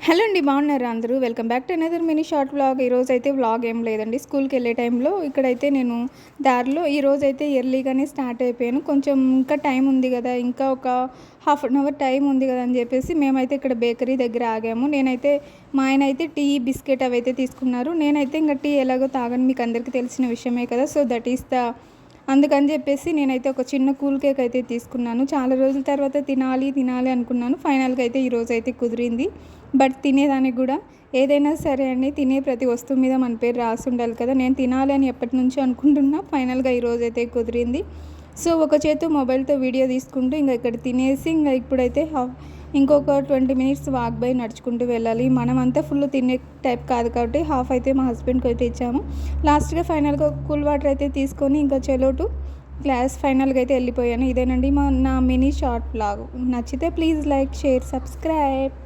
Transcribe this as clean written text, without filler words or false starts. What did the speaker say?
Hello అండి, బాగున్నారా అందరూ? Welcome back to another mini short vlog. ఈరోజైతే వ్లాగ్ ఏం లేదండి, స్కూల్కి వెళ్ళే టైంలో ఇక్కడైతే నేను దారిలో ఈరోజైతే ఎర్లీగానే స్టార్ట్ అయిపోయాను. కొంచెం ఇంకా టైం ఉంది కదా, ఇంకా ఒక హాఫ్ అన్ అవర్ టైం ఉంది కదా అని చెప్పేసి మేమైతే ఇక్కడ బేకరీ దగ్గర ఆగాము. నేనైతే మా ఆయన అయితే టీ బిస్కెట్ అవి అయితే తీసుకున్నారు. నేనైతే ఇంకా టీ ఎలాగో తాగని మీకు అందరికీ తెలిసిన విషయమే కదా. సో దట్ ఈస్ ద అందుకని చెప్పేసి నేనైతే ఒక చిన్న కూల్ కేక్ అయితే తీసుకున్నాను. చాలా రోజుల తర్వాత తినాలి అనుకున్నాను. ఫైనల్గా అయితే ఈరోజు అయితే కుదిరింది. బట్ తినేదానికి కూడా ఏదైనా సరే అండి, తినే ప్రతి వస్తువు మీద మన పేరు రాసి ఉండాలి కదా. నేను తినాలి అని ఎప్పటి నుంచో అనుకుంటున్నా. ఫైనల్గా ఈరోజు అయితే కుదిరింది. సో ఒక చేతు మొబైల్తో వీడియో తీసుకుంటూ ఇంకా ఇక్కడ తినేసి ఇంకా ఇప్పుడైతే ఇంకొక 20 మినిట్స్ వాక్ బై నడుచుకుంటూ వెళ్ళాలి. మనమంతా ఫుల్ తినే టైప్ కాదు కాబట్టి హాఫ్ అయితే మా హస్బెండ్కి అయితే ఇచ్చాము. లాస్ట్గా ఫైనల్గా కూల్ వాటర్ అయితే తీసుకొని ఇంకా చెలోటు క్లాస్ ఫైనల్గా అయితే వెళ్ళిపోయాను. ఇదేనండి నా మినీ షార్ట్ వ్లాగ్. నచ్చితే ప్లీజ్ లైక్, షేర్, సబ్స్క్రైబ్.